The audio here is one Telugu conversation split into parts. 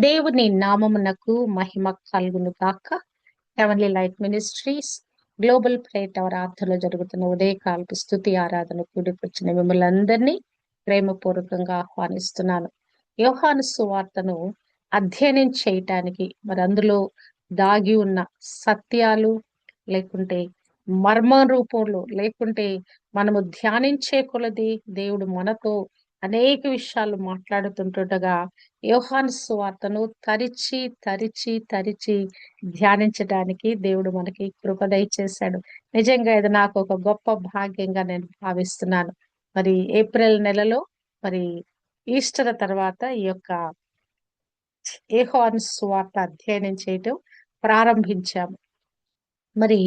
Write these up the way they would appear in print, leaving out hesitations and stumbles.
దేవుని నామమునకు మహిమ కలుగును గాక. Heavenly light ministries global prayer tower ఆధ్వర్యంలో జరుగుతున్న ఉదయకాలపు స్తుతి ఆరాధన కూడికొచ్చిన మిమ్మల్ని అందరినీ ప్రేమపూర్వకంగా ఆహ్వానిస్తున్నాను. యోహాను సువార్తను అధ్యయనం చేయటానికి మరి అందులో దాగి ఉన్న సత్యాలు లేకుంటే మర్మ రూపంలో లేకుంటే మనము ధ్యానించే కొలది దేవుడు మనతో అనేక విషయాలు మాట్లాడుతుంటుండగా యోహాను సువార్తను తరిచి తరిచి తరిచి ధ్యానించడానికి దేవుడు మనకి కృప దయచేశాడు. నిజంగా ఇది నాకు ఒక గొప్ప భాగ్యంగా నేను భావిస్తున్నాను. మరి ఏప్రిల్ నెలలో మరి ఈస్టర్ తర్వాత ఈ యొక్క యోహాను సువార్త అధ్యయనం చేయటం ప్రారంభించాము. మరి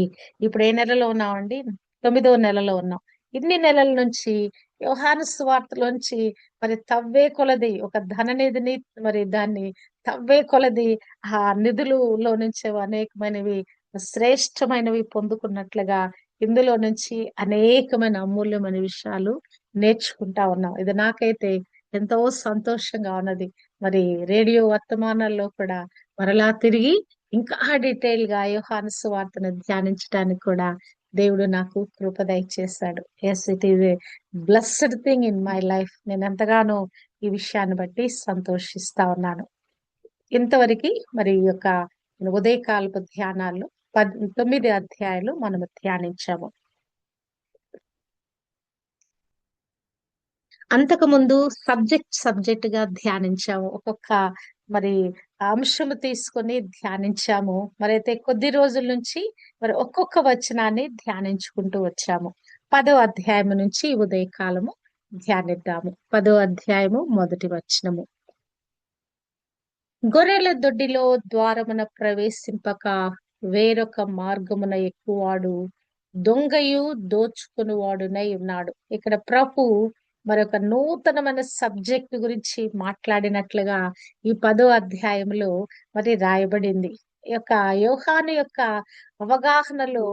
ఇప్పుడు ఏ నెలలో ఉన్నామండి? 9వ నెలలో ఉన్నాం. ఇన్ని నెలల నుంచి యోహాను సువార్తలోంచి మరి తవ్వే కొలది ఒక ధననిధిని మరి దాన్ని తవ్వే కొలది ఆ నిధులలో నుంచి అనేకమైనవి శ్రేష్టమైనవి పొందుకున్నట్లుగా ఇందులో నుంచి అనేకమైన అమూల్యమైన విషయాలు నేర్చుకుంటా ఉన్నాం. ఇది నాకైతే ఎంతో సంతోషంగా ఉన్నది. మరి రేడియో వర్తమానాల్లో కూడా మరలా తిరిగి ఇంకా డీటెయిల్ గా యోహాను సువార్తను ధ్యానించడానికి కూడా దేవుడు నాకు కృప దయచేశాడు. Yes, it is a blessed thing in my life. నేను ఎంతగానో ఈ విషయాన్ని బట్టి సంతోషిస్తా ఉన్నాను. ఇంతవరకు మరి ఈ యొక్క ఉదయకాలపు ధ్యానాల్లో 9 అధ్యాయాలు మనము ధ్యానించాము. అంతకు ముందు సబ్జెక్ట్ గా ధ్యానించాము. ఒక్కొక్క మరి అంశము తీసుకొని ధ్యానించాము. మరి అయితే కొద్ది రోజుల నుంచి మరి ఒక్కొక్క వచనాన్ని ధ్యానించుకుంటూ వచ్చాము. 10వ అధ్యాయము నుంచి ఈ ఉదయకాలము ధ్యానిద్దాము. 10వ అధ్యాయము మొదటి వచనము. గొర్రెల దొడ్డిలో ద్వారమున ప్రవేశింపక వేరొక మార్గమున ఎక్కువాడు దొంగయు దోచుకునివాడునై ఉన్నాడు. ఇక్కడ ప్రభు మరొక నూతనమైన సబ్జెక్ట్ గురించి మాట్లాడినట్లుగా ఈ 10వ అధ్యాయంలో మరి రాయబడింది. ఈ యొక్క యోహాను యొక్క అవగాహనలో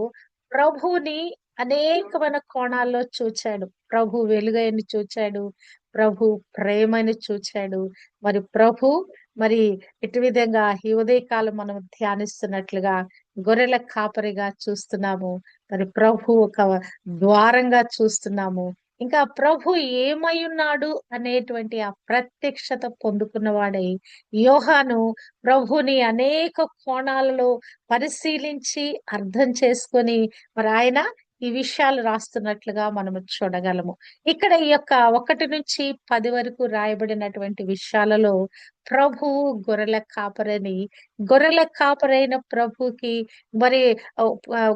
ప్రభువుని అనేకమైన కోణాల్లో చూచాడు. ప్రభు వెలుగైన చూచాడు, ప్రభు ప్రేమని చూచాడు. మరి ప్రభు మరి ఇటు విధంగా ఈ ఉదయకాలం మనం ధ్యానిస్తున్నట్లుగా గొర్రెల కాపరిగా చూస్తున్నాము. మరి ప్రభు ఒక ద్వారంగా చూస్తున్నాము. ఇంకా ప్రభు ఏమై ఉన్నాడు అనేటువంటి ఆ ప్రత్యక్షత పొందుకున్న వాడై యోహాను ప్రభుని అనేక కోణాలలో పరిశీలించి అర్థం చేసుకొని మరి ఆయన ఈ విషయాలు రాస్తున్నట్లుగా మనము చూడగలము. ఇక్కడ ఈ యొక్క 1 నుంచి 10 వరకు రాయబడినటువంటి విషయాలలో ప్రభువు గొర్రెల కాపరని, గొర్రెల కాపరైన ప్రభుకి మరి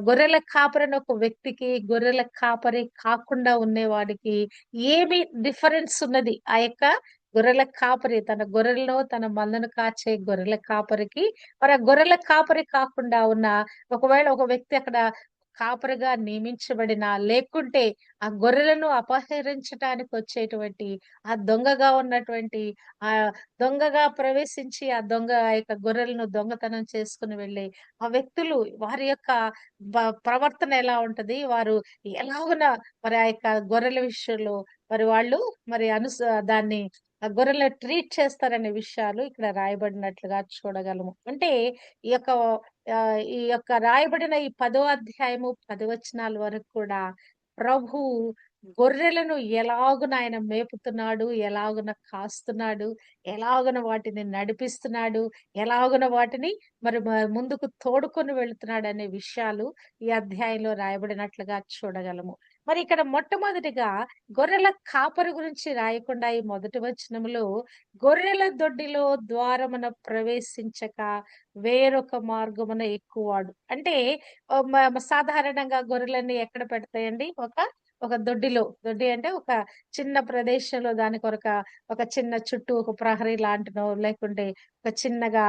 గొర్రెల కాపరైన ఒక వ్యక్తికి గొర్రెల కాపరి కాకుండా ఉండేవాడికి ఏమి డిఫరెన్స్ ఉన్నది? ఆ యొక్క గొర్రెల కాపరి తన గొర్రెలను తన మందను కాచే గొర్రెల కాపరికి మరి ఆ గొర్రెల కాపరి కాకుండా ఉన్న ఒకవేళ ఒక వ్యక్తి అక్కడ కాపరిగా నియమించబడిన లేకుంటే ఆ గొర్రెలను అపహరించడానికి వచ్చేటువంటి ఆ దొంగగా ఉన్నటువంటి ఆ దొంగగా ప్రవేశించి ఆ దొంగ ఆ యొక్క గొర్రెలను దొంగతనం చేసుకుని వెళ్ళే ఆ వ్యక్తులు వారి యొక్క ప్రవర్తన ఎలా ఉంటది, వారు ఎలాగున మరి ఆ యొక్క గొర్రెల విషయంలో మరి వాళ్ళు మరి దాన్ని ఆ గొర్రెలను ట్రీట్ చేస్తారనే విషయాలు ఇక్కడ రాయబడినట్లుగా చూడగలము. అంటే ఈ యొక్క ఈ యొక్క రాయబడిన ఈ 10వ అధ్యాయము 10 వచనాల వరకు కూడా ప్రభు గొర్రెలను ఎలాగున ఆయన మేపుతున్నాడు, ఎలాగున కాస్తున్నాడు, ఎలాగున వాటిని నడిపిస్తున్నాడు, ఎలాగున వాటిని మరి ముందుకు తోడుకొని వెళ్తున్నాడు అనే విషయాలు ఈ అధ్యాయంలో రాయబడినట్లుగా చూడగలము. మరి ఇక్కడ మొట్టమొదటిగా గొర్రెల కాపరి గురించి రాయకుండా ఈ మొదటి వచనంలో గొర్రెల దొడ్డిలో ద్వారమున ప్రవేశించక వేరొక మార్గమున ఎక్కువాడు. అంటే సాధారణంగా గొర్రెలన్నీ ఎక్కడ పెడతాయండి? ఒక దొడ్డిలో. దొడ్డి అంటే ఒక చిన్న ప్రదేశంలో దానికి ఒక చిన్న చుట్టూ ఒక ప్రహరీ లాంటినో లేకుంటే ఒక చిన్నగా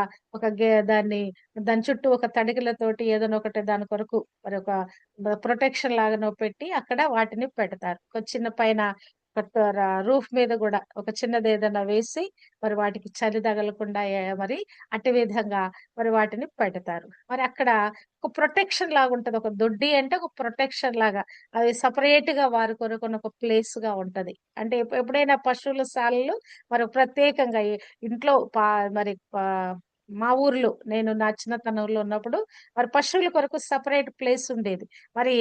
దాని చుట్టూ ఒక తడికలతోటి ఏదైనా ఒకటి దాని కొరకు మరి ఒక ప్రొటెక్షన్ లాగానో పెట్టి అక్కడ వాటిని పెడతారు. ఒక చిన్న పైన రూఫ్ మీద గూడా ఒక చిన్నదేదన్నా వేసి మరి వాటికి చలి తగలకుండా మరి అట్టి విధంగా మరి వాటిని పెడతారు. మరి అక్కడ ఒక ప్రొటెక్షన్ లాగుంటది. ఒక దొడ్డి అంటే ఒక ప్రొటెక్షన్ లాగా. అది సెపరేట్‌గా వారి కొరకున్న ఒక ప్లేస్‌గా ఉంటది. అంటే ఎప్పుడైనా పశువుల శాలలు మరి ప్రత్యేకంగా ఇంట్లో మరి మా ఊర్లో నేను నా చిన్నతనంలో ఉన్నప్పుడు మరి పశువుల కొరకు సెపరేట్ ప్లేస్ ఉండేది. మరి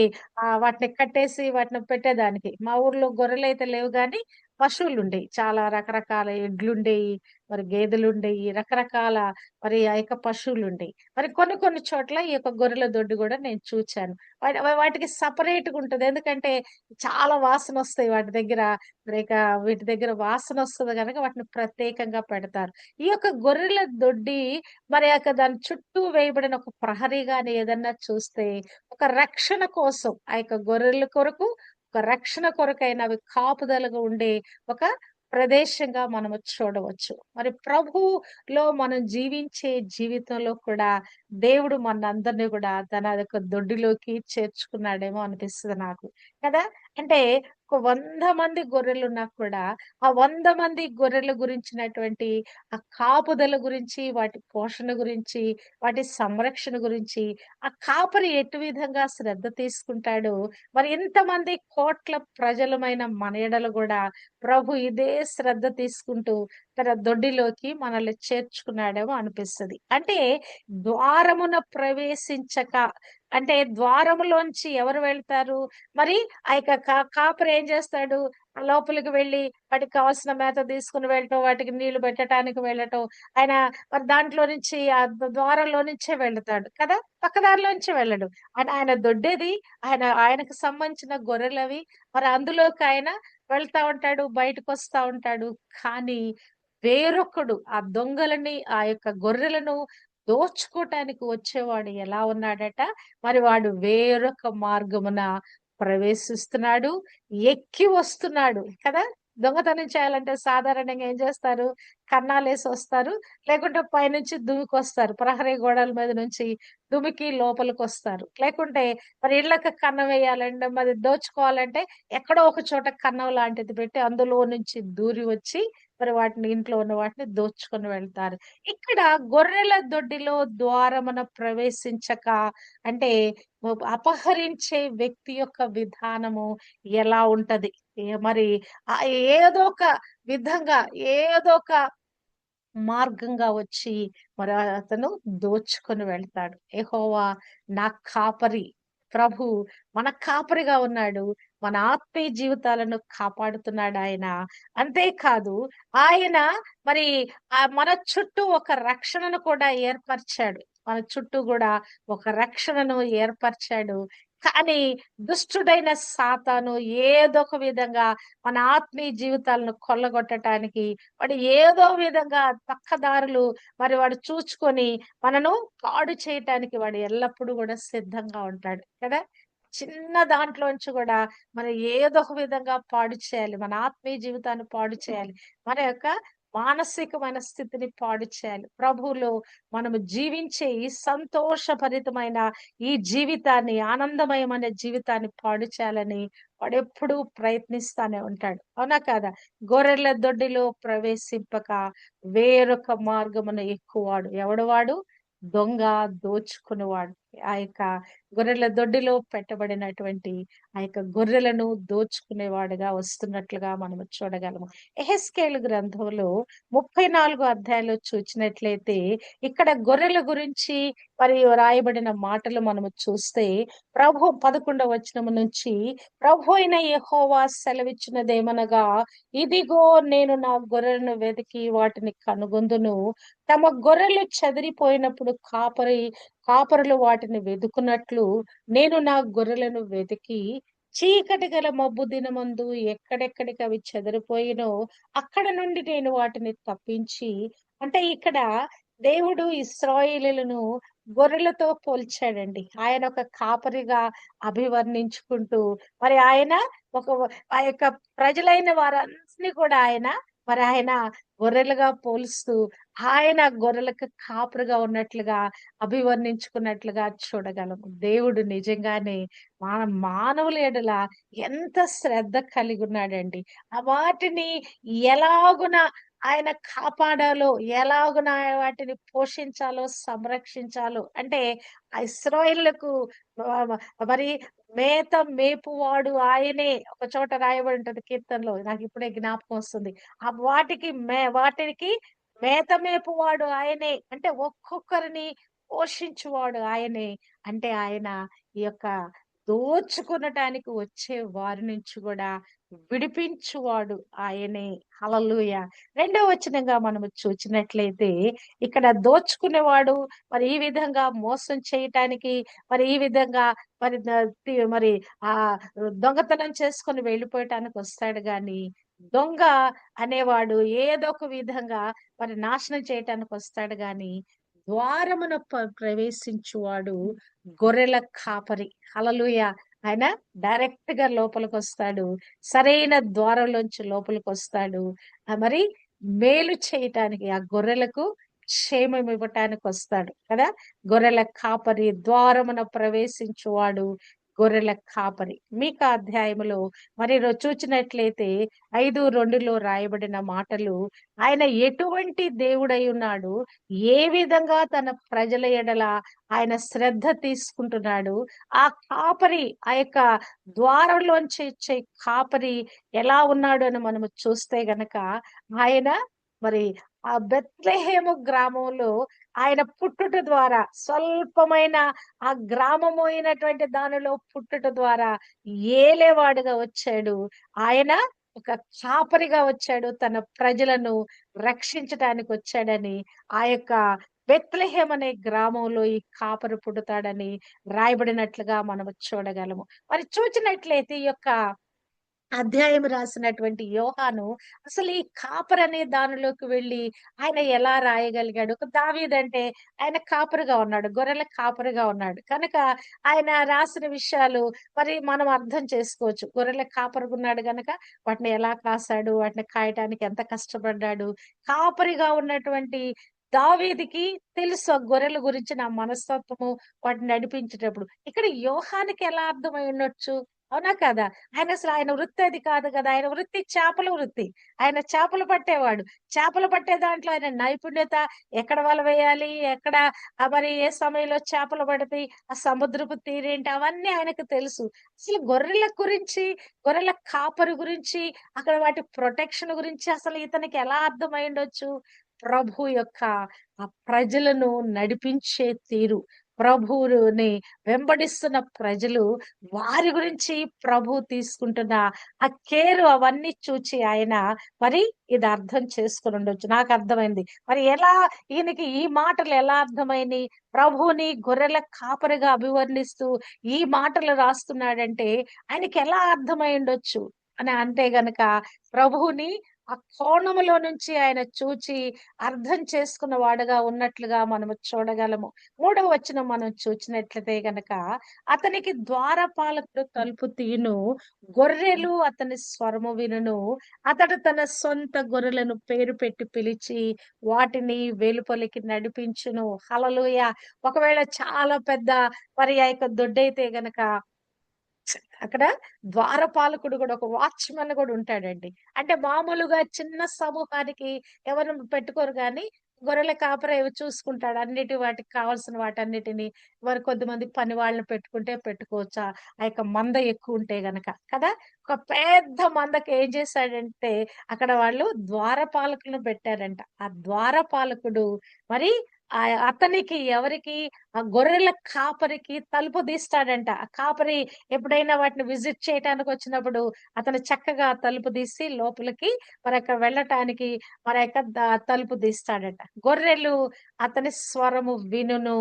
వాటిని కట్టేసి వాటిని పెట్టేదానికి. మా ఊర్లో గొర్రెలైతే లేవు గానీ, పశువులుండేయి. చాలా రకరకాల ఎడ్లుండేయి, మరి గేదెలుండేయి, రకరకాల మరి ఆ యొక్క పశువులుండేయి. మరి కొన్ని కొన్ని చోట్ల ఈ యొక్క గొర్రెల దొడ్డి గూడా నేను చూచాను. వాటికి సెపరేట్‌గా ఉంటది. ఎందుకంటే చాలా వాసనొస్తాయి వాటి దగ్గర. ఇక వీటి దగ్గర వాసనొస్తది గనక వాటిని ప్రత్యేకంగా పెడతారు. ఈ యొక్క గొర్రెల దొడ్డి మరి దాని చుట్టూ వేయబడిన ఒక ప్రహరీ గాని ఏదన్నా చూస్తే ఒక రక్షణ కోసం ఆ యొక్క గొర్రెల కొరకు, ఒక రక్షణ కొరకైన అవి కాపుదలగా ఉండే ఒక ప్రదేశంగా మనము చూడవచ్చు. మరి ప్రభువులో మనం జీవించే జీవితంలో కూడా దేవుడు మనందరిని గూడా తన యొక్క దొడ్డిలోకి చేర్చుకున్నాడేమో అనిపిస్తది నాకు. కదా! అంటే ఒక 100 మంది గొర్రెలున్నా కూడా, ఆ 100 మంది గొర్రెల గురించినటువంటి ఆ కాపుదల గురించి, వాటి పోషణ గురించి, వాటి సంరక్షణ గురించి, ఆ కాపరి ఎటు విధంగా శ్రద్ధ తీసుకుంటాడో, మరి ఇంతమంది కోట్ల ప్రజలమైన మన ఎడల గూడా ప్రభు ఇదే శ్రద్ధ తీసుకుంటూ తన దొడ్డిలోకి మనల్ని చేర్చుకున్నాడేమో అనిపిస్తది. అంటే ద్వారమున ప్రవేశించక అంటే ద్వారములోంచి ఎవరు వెళ్తారు? మరి ఆ యొక్క కాపరి ఏం చేస్తాడు? లోపలికి వెళ్లి వాటికి కావాల్సిన మేత తీసుకొని వెళ్ళటం, వాటికి నీళ్లు పెట్టటానికి వెళ్ళటం. ఆయన మరి దాంట్లో నుంచి ద్వారంలో నుంచే వెళ్తాడు కదా! పక్క దారిలోంచి వెళ్ళడు. ఆయన దొడ్డేది. ఆయనకు సంబంధించిన గొర్రెలవి. మరి అందులోకి ఆయన వెళ్తా ఉంటాడు, బయటకొస్తా ఉంటాడు. కానీ వేరొకడు ఆ దొంగలని, ఆ యొక్క గొర్రెలను దోచుకోటానికి వచ్చేవాడు ఎలా ఉన్నాడట, మరి వాడు వేరొక మార్గమున ప్రవేశిస్తున్నాడు, ఎక్కి వస్తున్నాడు కదా! దొంగతనం చేయాలంటే సాధారణంగా ఏం చేస్తారు? కన్నాలేసి వస్తారు. లేకుంటే పైనుంచి దుమికొస్తారు. ప్రహరీ గోడల మీద నుంచి దుమికి లోపలికొస్తారు. లేకుంటే మరి ఇళ్ళకి కన్నం వేయాలంటే మరి దోచుకోవాలంటే ఎక్కడో ఒక చోట కన్నం లాంటిది పెట్టి అందులో నుంచి దూరి వచ్చి మరి వాటిని ఇంట్లో ఉన్న వాటిని దోచుకొని వెళ్తారు. ఇక్కడ గొర్రెల దొడ్డిలో ద్వారమున ప్రవేశించక అంటే అపహరించే వ్యక్తి యొక్క విధానము ఎలా ఉంటది? మరి ఏదో ఒక విధంగా ఏదో ఒక మార్గంగా వచ్చి మరి అతను దోచుకొని వెళ్తాడు. యెహోవా నా కాపరి. ప్రభు మన కాపరిగా ఉన్నాడు. మన ఆత్మీయ జీవితాలను కాపాడుతున్నాడాయన. అంతేకాదు ఆయన మరి మన చుట్టూ ఒక రక్షణను కూడా ఏర్పరిచాడు. మన చుట్టూ గూడా ఒక రక్షణను ఏర్పరిచాడు. కానీ దుష్టుడైన సాతాను ఏదో ఒక విధంగా మన ఆత్మీయ జీవితాలను కొల్లగొట్టటానికి వాడు ఏదో విధంగా పక్కదారులు మరి వాడు చూచుకొని మనను పాడు చేయటానికి వాడు ఎల్లప్పుడూ కూడా సిద్ధంగా ఉంటాడు కదా! చిన్న దాంట్లోంచి కూడా మనం ఏదో ఒక విధంగా పాడు చేయాలి. మన ఆత్మీయ జీవితాన్ని పాడు చేయాలి. మన యొక్క మానసికమైన స్థితిని పాడు చేయాలి. ప్రభువులో మనము జీవించే ఈ సంతోషభరితమైన ఈ జీవితాన్ని, ఆనందమయమైన జీవితాన్ని పాడు చేయాలని వాడెప్పుడూ ప్రయత్నిస్తానే ఉంటాడు. అవునా కాదా? గొర్రెల దొడ్డిలో ప్రవేశింపక వేరొక మార్గమున ఎక్కువాడు. ఎవడు వాడు? దొంగ, దోచుకునేవాడు. ఆ యొక్క గొర్రెల దొడ్డిలో పెట్టబడినటువంటి ఆ యొక్క గొర్రెలను దోచుకునేవాడుగా వస్తున్నట్లుగా మనము చూడగలము. యెహెజ్కేలు గ్రంథంలో 34 అధ్యాయంలో చూచినట్లయితే ఇక్కడ గొర్రెల గురించి మరి రాయబడిన మాటలు మనము చూస్తే ప్రభు 11వ వచనము నుంచి ప్రభు అయిన యెహోవా సెలవిచ్చినదేమనగా, ఇదిగో నేను నా గొర్రెలను వెతికి వాటిని కనుగొందును. తమ గొర్రెలు చెదిరిపోయినప్పుడు కాపరులు వాటిని వెదుకున్నట్లు నేను నా గొర్రెలను వెతికి చీకటి గల మబ్బు దినమందు ఎక్కడెక్కడికి అవి చెదిరిపోయినో అక్కడ నుండి నేను వాటిని తప్పించి అంటే ఇక్కడ దేవుడు ఇశ్రాయేలీయులను గొర్రెలతో పోల్చాడండి. ఆయన ఒక కాపరిగా అభివర్ణించుకుంటూ మరి ఆయన ఒక ఆ యొక్క ప్రజలైన వారందరిని కూడా ఆయన మరి ఆయన గొర్రెలుగా పోలుస్తూ, ఆయన గొర్రెలకు కాపరిగా ఉన్నట్లుగా అభివర్ణించుకున్నట్లుగా చూడగలము. దేవుడు నిజంగానే మానవుల ఎడల ఎంత శ్రద్ధ కలిగున్నాడండి. వాటిని ఎలాగున ఆయన కాపాడాలో, ఎలాగున వాటిని పోషించాలో, సంరక్షించాలో అంటే ఇశ్రాయేలులకు ఆహ్, మరి మేత మేపువాడు ఆయనే. ఒక చోట రాయబడి ఉంటది కీర్తనలో. నాకిప్పుడే జ్ఞాపకం వస్తుంది. వాటికి మేత మేపువాడు ఆయనే. అంటే ఒక్కొక్కరిని పోషించువాడు ఆయనే. అంటే ఆయన ఈ యొక్క దోచుకొనటానికి వచ్చే వారి నుంచి గూడా విడిపించువాడు ఆయనే. హల్లెలూయా! రెండో వచనంగా మనము చూచినట్లయితే ఇక్కడ దోచుకునేవాడు మరి ఈ విధంగా మోసం చేయటానికి మరి ఈ విధంగా మరి ద తి మరి దొంగతనం చేసుకొని వెళ్ళిపోయటానికి వస్తాడు గానీ, దొంగ అనేవాడు ఏదో ఒక విధంగా మరి నాశనం చేయటానికి వస్తాడు గానీ, ద్వారమున ప్రవేశించువాడు గొర్రెల కాపరి. హల్లెలూయా! ఆయన డైరెక్ట్‌గా లోపలికొస్తాడు. సరైన ద్వారంలోంచి లోపలికొస్తాడు. మరి మేలు చేయటానికి ఆ గొర్రెలకు క్షేమం ఇవ్వటానికొస్తాడు కదా! గొర్రెల కాపరి ద్వారమున ప్రవేశించువాడు గొర్రెల కాపరి. మీకా అధ్యాయములో మరి చూచినట్లయితే 5:2లో రాయబడిన మాటలు ఆయన ఎటువంటి దేవుడై ఉన్నాడు, ఏ విధంగా తన ప్రజల ఎడల ఆయన శ్రద్ధ తీసుకుంటున్నాడు, ఆ కాపరి ఆ యొక్క ద్వారంలోంచి ఇచ్చే కాపరి ఎలా ఉన్నాడు అని మనము చూస్తే గనక ఆయన మరి ఆ బెత్లెహేము గ్రామంలో ఆయన పుట్టుట ద్వారా స్వల్పమైన ఆ గ్రామము అయినటువంటి దానిలో పుట్టుట ద్వారా ఏలేవాడుగా వచ్చాడు. ఆయన ఒక కాపరిగా వచ్చాడు. తన ప్రజలను రక్షించటానికి వచ్చాడని ఆ యొక్క బెత్లెహేమ్ అనే గ్రామంలో ఈ కాపరి పుడతాడని రాయబడినట్లుగా మనము చూడగలము. మరి చూచినట్లయితే ఈ యొక్క అధ్యాయం రాసినటువంటి యోహాను అసలు ఈ కాపరనే దానిలోకి వెళ్లి ఆయన ఎలా రాయగలిగాడు? ఒక దావీదంటే ఆయన కాపరిగా ఉన్నాడు. గొర్రెల కాపరిగా ఉన్నాడు. కనుక ఆయన రాసిన విషయాలు మరి మనం అర్థం చేసుకోవచ్చు. గొర్రెల కాపరిగా ఉన్నాడు గనక వాటిని ఎలా కాసాడు? వాటిని కాయటానికి ఎంత కష్టపడ్డాడు? కాపరిగా ఉన్నటువంటి దావీదుకి తెలుసు ఆ గొర్రెల గురించిన మనస్తత్వము వాటిని నడిపించేటప్పుడు. ఇక్కడ యోహానుకి ఎలా అర్థమై ఉండొచ్చు? అవునా కాదా? ఆయన వృత్తి అది కాదు గదా! ఆయన వృత్తి చేపల వృత్తి. ఆయన చేపలు పట్టేవాడు. చేపలు పట్టే దాంట్లో ఆయన నైపుణ్యత ఎక్కడ వల వేయాలి? ఎక్కడ మరి ఏ సమయంలో చేపలు పడతాయి? ఆ సముద్రపు తీరేంటి? అవన్నీ ఆయనకు తెలుసు. అసలు గొర్రెల గురించి, గొర్రెల కాపరి గురించి, అక్కడ వాటి ప్రొటెక్షన్ గురించి అసలు ఇతనికి ఎలా అర్థమైండొచ్చు? ప్రభు యొక్క ఆ ప్రజలను నడిపించే తీరు, ప్రభువుని వెంబడిస్తున్న ప్రజలు వారి గురించి ప్రభు తీసుకుంటున్న ఆ కేర్ అవన్నీ చూచి ఆయన మరి ఇది అర్థం చేసుకొని ఉండొచ్చు. నాకు అర్థమైంది. మరి ఎలా ఈయనకి ఈ మాటలు ఎలా అర్థమైనయి? ప్రభువుని గొర్రెల కాపరిగా అభివర్ణిస్తూ ఈ మాటలు రాస్తున్నాడంటే ఆయనకి ఎలా అర్థమై ఉండొచ్చు అని అంటే గనక ప్రభువుని ఆ కోణములో నుంచి ఆయన చూచి అర్థం చేసుకున్న వాడుగా ఉన్నట్లుగా మనము చూడగలము. మూడవ వచనం మనం చూచినట్లయితే గనక అతనికి ద్వారపాలకుడు తలుపు తీయును. గొర్రెలు అతని స్వరము వినును. అతడు తన సొంత గొర్రెలను పేరు పెట్టి పిలిచి వాటిని వెలుపలికి నడిపించును. హల్లెలూయా! ఒకవేళ చాలా పెద్ద మరి ఆ యొక్క దొడ్డైతే గనక అక్కడ ద్వారపాలకుడు గూడా ఒక వాచ్‌మన్ గూడా ఉంటాడండి. అంటే మామూలుగా చిన్న సమూహానికి ఎవరు పెట్టుకోరు గానీ, గొర్రెల కాపరి అవి చూసుకుంటాడు. వాటికి కావాల్సిన వాటన్నిటిని మరి కొద్దిమంది పని వాళ్ళని పెట్టుకుంటే పెట్టుకోవచ్చు. ఆ యొక్క మంద ఎక్కువుంటే గనక కదా! ఒక పెద్ద మందకి ఏం చేశాడంటే, అక్కడ వాళ్ళు ద్వారపాలకులను పెట్టారంట. ఆ ద్వారపాలకుడు మరి అతనికి ఎవరికి ఆ గొర్రెల కాపరికి తలుపు తీస్తాడంట. ఆ కాపరి ఎప్పుడైనా వాటిని విజిట్ చేయటానికొచ్చినప్పుడు అతను చక్కగా తలుపు తీసి లోపలికి మరక్కడ వెళ్ళటానికి మరి యొక్క తలుపు తీస్తాడట. గొర్రెలు అతని స్వరము వినును.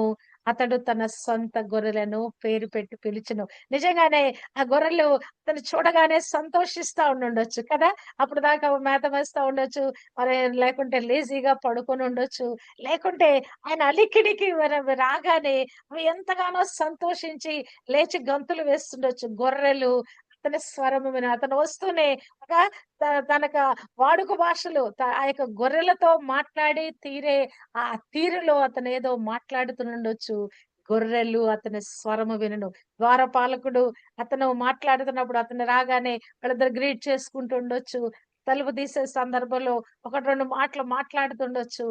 అతడు తన సొంత గొర్రెలను పేరు పెట్టి పిలుచును. నిజంగానే ఆ గొర్రెలు అతన్ని చూడగానే సంతోషిస్తా ఉండుండొచ్చు కదా! అప్పటిదాకా మేత మేస్తా ఉండొచ్చు. మరి లేకుంటే లేజీగా పడుకొని ఉండొచ్చు. లేకుంటే ఆయన అలికిడికి రాగానే అవి ఎంతగానో సంతోషించి లేచి గంతులు వేస్తుండొచ్చు. గొర్రెలు అతని స్వరము విను. అతను వస్తూనే ఒక తనక వాడుక భాషలో ఆ యొక్క గొర్రెలతో మాట్లాడి ఆ తీరులో అతను ఏదో మాట్లాడుతుండొచ్చు. గొర్రెలు అతని స్వరము వినును. ద్వారపాలకుడు అతను మాట్లాడుతున్నప్పుడు అతను రాగానే వాళ్ళిద్దరు గ్రీట్ చేసుకుంటూ ఉండొచ్చు. తలుపు తీసే సందర్భంలో 1, 2 మాటలు మాట్లాడుతుండొచ్చు.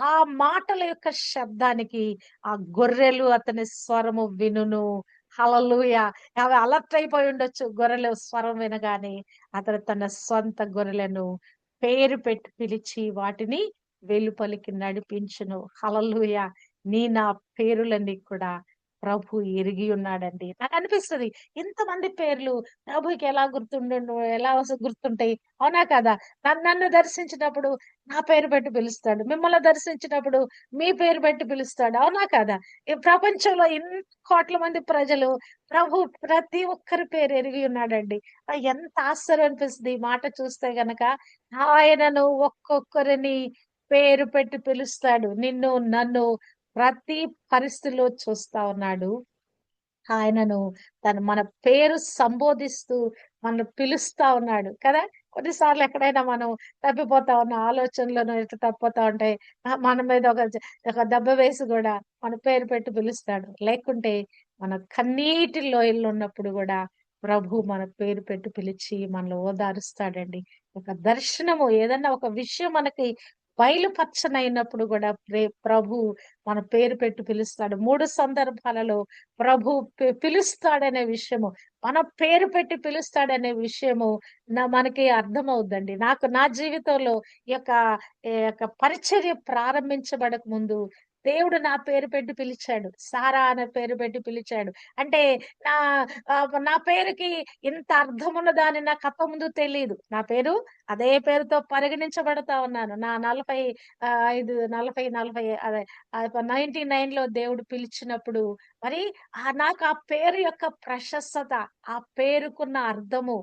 ఆ మాటల యొక్క శబ్దానికి ఆ గొర్రెలు అతని స్వరము వినును. హల్లెలూయా! అవి అలర్ట్ అయిపోయి ఉండొచ్చు. గొర్రెలు స్వరం వినగానే అతను తన సొంత గొర్రెలను పేరు పెట్టి పిలిచి వాటిని వెలుపలికి నడిపించును. హల్లెలూయా! నా పేరులన్నీ కూడా ప్రభు ఎరిగి ఉన్నాడండి. నాకనిపిస్తది ఇంతమంది పేర్లు ప్రభువుకి ఎలా గుర్తుండుండు, ఎలా గుర్తుంటాయి. అవునా కదా? నన్ను దర్శించినప్పుడు నా పేరు పెట్టి పిలుస్తాడు. మిమ్మల్ని దర్శించినప్పుడు మీ పేరు పెట్టి పిలుస్తాడు. అవునా కదా? ఈ ప్రపంచంలో ఇన్ని కోట్ల మంది ప్రజలు ప్రభు ప్రతి ఒక్కరి పేరు ఎరిగి ఉన్నాడండి. ఎంత ఆశ్చర్యం అనిపిస్తది ఈ మాట చూస్తే గనక. ఆయనను ఒక్కొక్కరిని పేరు పెట్టి పిలుస్తాడు. నిన్ను, నన్ను ప్రతి పరిస్థితిలో చూస్తా ఉన్నాడు. ఆయనను మన పేరు సంబోధిస్తూ మనల్ని పిలుస్తా ఉన్నాడు కదా! కొన్నిసార్లు ఎక్కడైనా మనం తప్పిపోతా ఉన్న ఆలోచనలను ఎటు తప్పిపోతా ఉంటాయి. మన మీద ఒక దెబ్బ వేసి గూడా మన పేరు పెట్టి పిలుస్తాడు. లేకుంటే మన కన్నీటి లోయల్లో ఉన్నప్పుడు గూడా ప్రభు మన పేరు పెట్టి పిలిచి మనల్ని ఓదారుస్తాడండి. ఒక దర్శనము ఏదన్నా ఒక విషయం మనకి బయలుపరచనయినప్పుడు గూడా ప్రభు మన పేరు పెట్టి పిలుస్తాడు. 3 సందర్భాలలో ప్రభు పిలుస్తాడనే విషయము, మన పేరు పెట్టి పిలుస్తాడనే విషయము మనకి అర్థమవుద్దండి. నా జీవితంలో ఈ యొక్క పరిచర్య ప్రారంభించబడక ముందు దేవుడు నా పేరు పెట్టి పిలిచాడు. సారా అనే పేరు పెట్టి పిలిచాడు. అంటే నా నా పేరుకి ఇంత అర్థమున్నదని నాకు అంతకుముందు తెలీదు. నా పేరు అదే పేరుతో పరిగణించబడతా ఉన్నాను. నా 40 అదే 99లో దేవుడు పిలిచినప్పుడు మరి నాకు ఆ పేరు యొక్క ప్రశస్తత, ఆ పేరుకున్న అర్థము,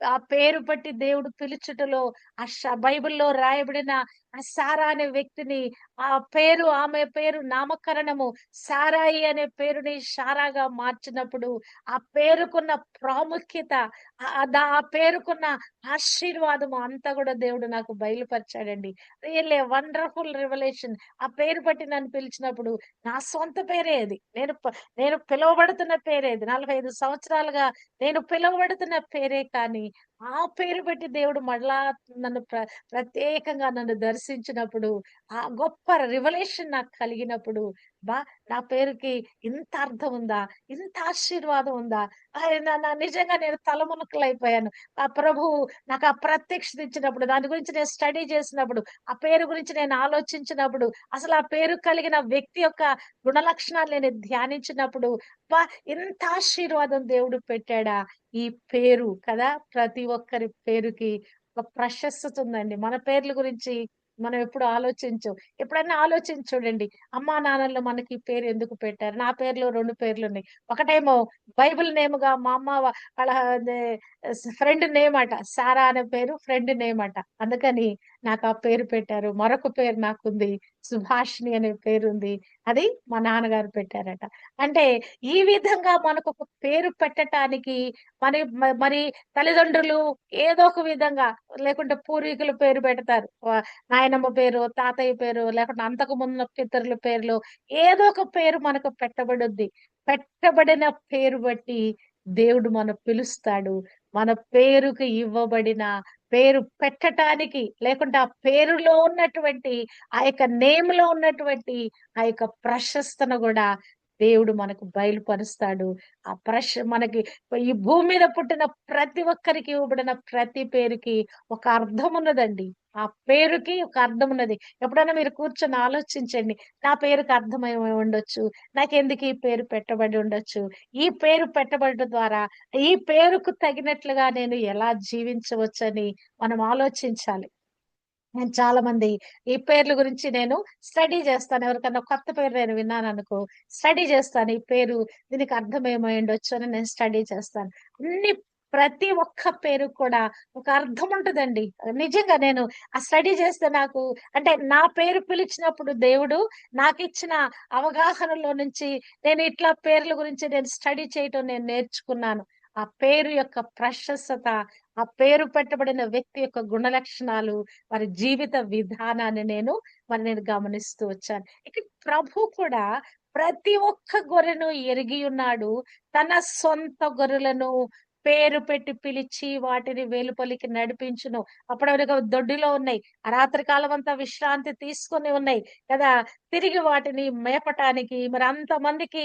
ఆ పేరు బట్టి దేవుడు పిలుచుటలో బైబిల్‌లో రాయబడిన ఆ సారా అనే వ్యక్తిని ఆమె పేరు నామకరణము సారాయి అనే పేరుని షారాగా మార్చినప్పుడు ఆ పేరుకున్న ప్రాముఖ్యత, ఆ పేరుకున్న ఆశీర్వాదము అంతా కూడా దేవుడు నాకు బయలుపరిచాడండి. Really wonderful revelation. ఆ పేరు బట్టి నన్ను పిలిచినప్పుడు నా సొంత పేరే అది. నేను పిలువబడుతున్న పేరే అది. 45 సంవత్సరాలుగా నేను పిలువబడుతున్న పేరే కానీ, ఆ పేరు పెట్టి దేవుడు మళ్ళా నన్ను ప్రత్యేకంగా నన్ను దర్శించినప్పుడు, ఆ గొప్ప రివలేషన్ నాకు కలిగినప్పుడు, అబ్బా! నా పేరుకి ఇంత అర్థం ఉందా? ఇంత ఆశీర్వాదం ఉందా? నిజంగా నేను తలమునకలైపోయాను. ఆ ప్రభువు నాకు ఆ ప్రత్యక్షత ఇచ్చినప్పుడు, దాని గురించి నేను స్టడీ చేసినప్పుడు, ఆ పేరు గురించి నేను ఆలోచించినప్పుడు, అసలు ఆ పేరు కలిగిన వ్యక్తి యొక్క గుణలక్షణాలు నేను ధ్యానించినప్పుడు, అబ్బా! ఇంత ఆశీర్వాదం దేవుడు పెట్టాడా? ఈ పేరు కదా! ప్రతి ఒక్కరి పేరుకి ఒక ప్రశస్తత ఉందండి. మన పేర్ల గురించి మనం ఎప్పుడు ఆలోచించం. ఎప్పుడైనా ఆలోచించి చూడండి. అమ్మా, నాన్నలు మనకి ఈ పేరు ఎందుకు పెట్టారు? నా పేరులో 2 పేర్లున్నాయి. ఒకటేమో బైబుల్ నేమ్‌గా మా అమ్మ వాళ్ళ అదే ఫ్రెండ్ నేమ్ అట. సారా అనే పేరు ఫ్రెండ్ నేమ్ అట. అందుకని నాకు ఆ పేరు పెట్టారు. మరొక పేరు నాకుంది. సుభాషిణి అనే పేరుంది. అది మా నాన్నగారు పెట్టారట. అంటే ఈ విధంగా మనకొక పేరు పెట్టటానికి మరి తల్లిదండ్రులు ఏదో ఒక విధంగా లేకుంటే పూర్వీకుల పేరు పెడతారు. నాయనమ్మ పేరు, తాతయ్య పేరు లేకుంటే అంతకుముందున్న పితరుల పేర్లు ఏదో ఒక పేరు మనకు పెట్టబడుద్ది. పెట్టబడిన పేరు బట్టి దేవుడు పిలుస్తాడు. మన పేరుకి ఇవ్వబడిన పేరు పెట్టటానికి లేకుంటే ఆ పేరులో ఉన్నటువంటి ఆ యొక్క నేమ్‌లో ఉన్నటువంటి ఆ యొక్క ప్రశస్తన గూడా దేవుడు మనకు బయలుపరుస్తాడు. మనకి ఈ భూమి మీద పుట్టిన ప్రతి ఒక్కరికి ఇవ్వబడిన ప్రతి పేరుకి ఒక అర్థం ఉన్నదండి. ఆ పేరుకి ఒక అర్థం ఉన్నది. ఎప్పుడైనా మీరు కూర్చొని ఆలోచించండి. నా పేరుకి అర్థమేమై ఉండొచ్చు? నాకెందుకు ఈ పేరు పెట్టబడి ఉండొచ్చు? ఈ పేరు పెట్టబడడం ద్వారా ఈ పేరుకు తగినట్లుగా నేను ఎలా జీవించవచ్చని మనం ఆలోచించాలి. నేను చాలా మంది ఈ పేర్ల గురించి నేను స్టడీ చేస్తాను. ఎవరికన్నా కొత్త పేరు నేను విన్నాననుకో, స్టడీ చేస్తాను. ఈ పేరు దీనికి అర్థం ఏమైయుండొచ్చు అని నేను స్టడీ చేస్తాను. ప్రతి ఒక్క పేరు కూడా ఒక అర్థం ఉంటదండి. నిజంగా నేను ఆ స్టడీ చేస్తే నాకు అంటే నా పేరు పిలిచినప్పుడు దేవుడు నాకిచ్చిన అవగాహనలో నుంచి నేను ఇట్లా పేర్ల గురించి నేను స్టడీ చేయటం నేను నేర్చుకున్నాను. ఆ పేరు యొక్క ప్రశస్తత, ఆ పేరు పెట్టబడిన వ్యక్తి యొక్క గుణలక్షణాలు, వారి జీవిత విధానాన్ని నేను గమనిస్తూ వచ్చాను. ఇక ప్రభు కూడా ప్రతి ఒక్క గొర్రెను ఎరిగి ఉన్నాడు. తన సొంత గొర్రెలను పేరు పెట్టి పిలిచి వాటిని వెలుపలికి నడిపించును. అప్పటి వరకు అవి దొడ్డిలో ఉన్నాయి. ఆ రాత్రి కాలమంతా విశ్రాంతి తీసుకొని ఉన్నాయి కదా! తిరిగి వాటిని మేపటానికి మరి అంతమందికి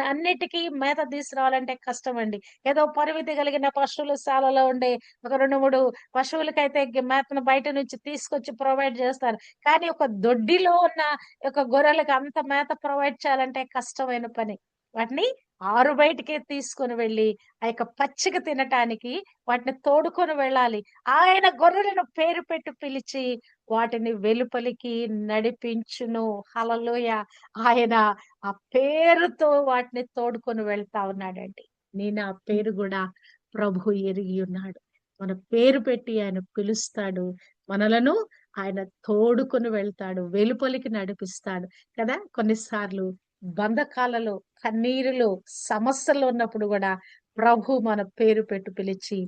అన్నిటికి మేత తీసుకురావాలంటే కష్టమండి. ఏదో పరిమితి కలిగిన పశువుల శాలలో ఉండే ఒక 2, 3 పశువులకైతే మేతను బయట నుంచి తీసుకొచ్చి ప్రొవైడ్ చేస్తారు. కానీ ఒక దొడ్డిలో ఉన్న ఒక గొర్రెలకి అంత మేత ప్రొవైడ్ చేయాలంటే కష్టమైన పని. వాటిని ఆరు బయటికే తీసుకొని వెళ్లి ఆ యొక్క పచ్చిక తినటానికి వాటిని తోడుకొని వెళ్ళాలి. ఆయన గొర్రెలను పేరు పెట్టి పిలిచి వాటిని వెలుపలికి నడిపించును. హల్లెలూయా! ఆయన ఆ పేరుతో వాటిని తోడుకొని వెళ్తా ఉన్నాడండి. నేను ఆ పేరు గూడా ప్రభు ఎరిగి ఉన్నాడు. మన పేరు పెట్టి ఆయన పిలుస్తాడు. మనలను ఆయన తోడుకొని వెళ్తాడు. వెలుపలికి నడిపిస్తాడు కదా! కొన్నిసార్లు బంధకాలలో, కన్నీరులో, సమస్యల్లో ఉన్నప్పుడు గూడా ప్రభు మన పేరు పెట్టి పిలిచి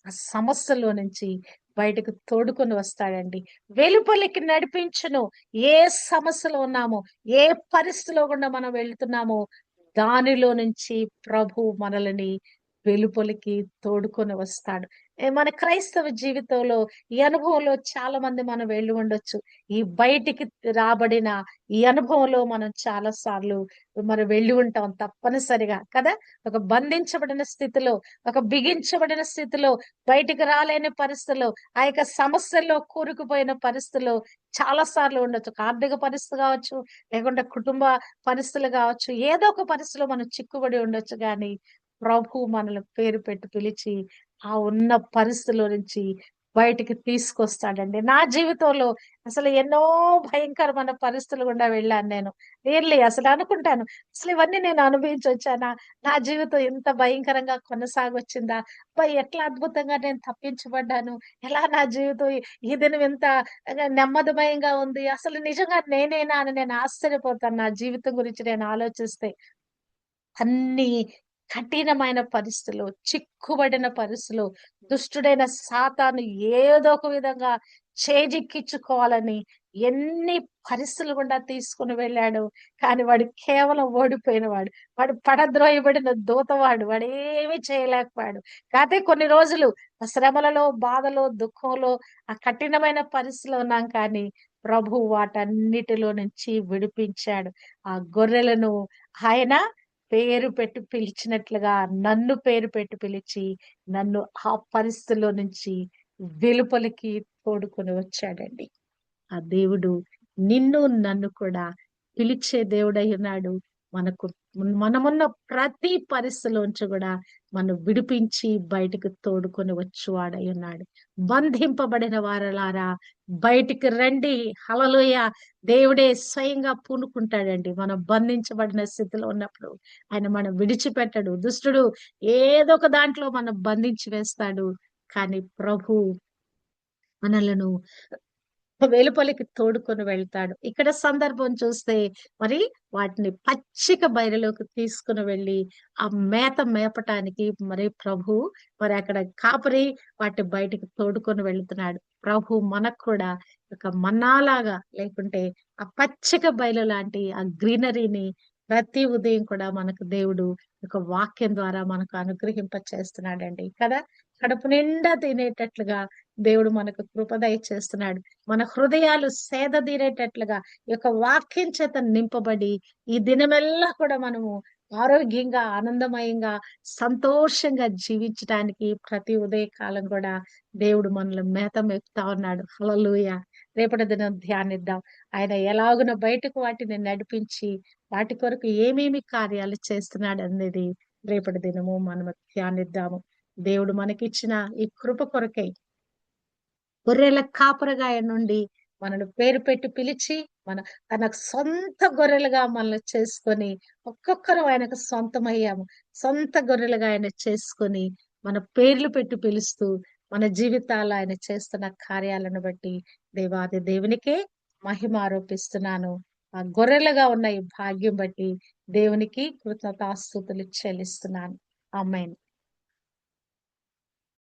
ఆ సమస్యలో నుంచి బయటకు తోడుకొని వస్తాడండి. వెలుపలికి నడిపించును. ఏ సమస్యలో ఉన్నామో, ఏ పరిస్థితిలో గుండా మనం వెళ్తున్నామో దానిలో నుంచి ప్రభు మనలని వెలుపలికి తోడుకొని వస్తాడు. మన క్రైస్తవ జీవితంలో ఈ అనుభవంలో చాలా మంది మనం వెళ్ళి ఉండొచ్చు. ఈ బయటికి రాబడిన ఈ అనుభవంలో మనం చాలా సార్లు మరి వెళ్ళి ఉంటాం తప్పనిసరిగా కదా! ఒక బంధించబడిన స్థితిలో, ఒక బిగించబడిన స్థితిలో, బయటికి రాలేని పరిస్థితిలో, ఆ యొక్క సమస్యల్లో కూరుకుపోయిన పరిస్థితిలో చాలా సార్లు ఉండొచ్చు. ఒక ఆర్థిక పరిస్థితి కావచ్చు, లేకుంటే కుటుంబ పరిస్థితులు కావచ్చు, ఏదో ఒక పరిస్థితిలో మనం చిక్కుబడి ఉండొచ్చు గానీ, ప్రభు మనల్ని పేరు పెట్టి పిలిచి, ఆ ఉన్న పరిస్థితిలో నుంచి బయటికి తీసుకొస్తాడండి. నా జీవితంలో అసలు ఎన్నో భయంకరమైన పరిస్థితులు గుండా వెళ్ళాను నేను. రియల్లీ అసలు అనుకుంటాను. అసలు ఇవన్నీ నేను అనుభవించొచ్చానా? నా జీవితం ఇంత భయంకరంగా కొనసాగొచ్చిందా? అబ్బా! ఎట్లా అద్భుతంగా నేను తప్పించబడ్డాను. ఎలా నా జీవితం ఈ దినం ఇంత నెమ్మదిమయంగా ఉంది. అసలు నిజంగా నేనేనా అని నేను ఆశ్చర్యపోతాను నా జీవితం గురించి నేను ఆలోచిస్తే. అన్ని కఠినమైన పరిస్థితులు, చిక్కుబడిన పరిస్థితులు, దుష్టుడైన సాతాను ఏదో ఒక విధంగా చేజిక్కించుకోవాలని ఎన్ని పరిస్థితులు గుండా తీసుకొని వెళ్ళాడు. కానీ వాడు కేవలం ఓడిపోయినవాడు. వాడు పడద్రోయబడిన దూతవాడు. వాడేమీ చేయలేకపోయాడు. కాతే కొన్ని రోజులు ఆ శ్రమలలో, బాధలో, దుఃఖంలో, ఆ కఠినమైన పరిస్థితిలో ఉన్నాం కానీ ప్రభువు వాటన్నిటిలో నుంచి విడిపించాడు. ఆ గొర్రెలను ఆయన పేరు పెట్టి పిలిచినట్లుగా నన్ను పేరు పెట్టి పిలిచి, నన్ను ఆ పరిస్థితిలో నుంచి వెలుపలికి తోడుకొని వచ్చాడండి. ఆ దేవుడు నిన్ను, నన్ను కూడా పిలిచే దేవుడై ఉన్నాడు. మనకు మనమున్న ప్రతి పరిస్థితిలోంచి గూడా మనం విడిపించి బయటకు తోడుకొని వచ్చువాడై ఉన్నాడు. బంధింపబడిన వారలారా బయటికి రండి. హల్లెలూయా! దేవుడే స్వయంగా పూనుకుంటాడండి. మనం బంధించబడిన స్థితిలో ఉన్నప్పుడు ఆయన మనం విడిచిపెట్టడు. దుష్టుడు ఏదో ఒక దాంట్లో మనం బంధించి వేస్తాడు. కానీ ప్రభు మనలను వెలుపలికి తోడుకొని వెళ్తాడు. ఇక్కడ సందర్భం చూస్తే మరి వాటిని పచ్చిక బయలులోకి తీసుకొని వెళ్లి ఆ మేత మేపటానికి మరి ప్రభు మరి అక్కడ కాపరి వాటి బయటికి తోడుకొని వెళ్తున్నాడు. ప్రభు మనకు కూడా ఒక మన్నాలాగా లేకుంటే ఆ పచ్చిక బయలు లాంటి ఆ గ్రీనరీని ప్రతి ఉదయం కూడా మనకు దేవుడు ఒక వాక్యం ద్వారా మనకు అనుగ్రహింప చేస్తున్నాడండి కదా! కడుపు నిండా తినేటట్లుగా దేవుడు మనకు కృప దయచేస్తున్నాడు. మన హృదయాలు సేదదీరేటట్లుగా ఈ యొక్క వాక్యం చేత నింపబడి ఈ దినమెల్లా కూడా మనము ఆరోగ్యంగా, ఆనందమయంగా, సంతోషంగా జీవించటానికి ప్రతి ఉదయకాలం కూడా దేవుడు మనల్ని మేత మేపుతా ఉన్నాడు. హల్లెలూయా! రేపటి దినం ధ్యానిద్దాం. ఆయన ఎలాగున బయటకు వాటిని నడిపించి వాటి కొరకు ఏమేమి కార్యాలు చేస్తున్నాడనేది రేపటి దినము మనము ధ్యానిద్దాము. దేవుడు మనకిచ్చిన ఈ కృప కొరకై గొర్రెల కాపరిగాయ నుండి మనల్ని పేరు పెట్టి పిలిచి తన సొంత గొర్రెలుగా మనల్ని చేసుకొని ఒక్కొక్కరు ఆయనకు సొంతమయ్యాము. సొంత గొర్రెలుగా ఆయన చేసుకొని మన పేర్లు పెట్టి పిలుస్తూ మన జీవితాల్లో ఆయన చేస్తున్న కార్యాలను బట్టి దేవాది దేవునికే మహిమ ఆరోపిస్తున్నాను. ఆ గొర్రెలుగా ఉన్న ఈ భాగ్యం బట్టి దేవునికి కృతజ్ఞతాస్తుతులు చెల్లిస్తున్నాను. ఆమేన్.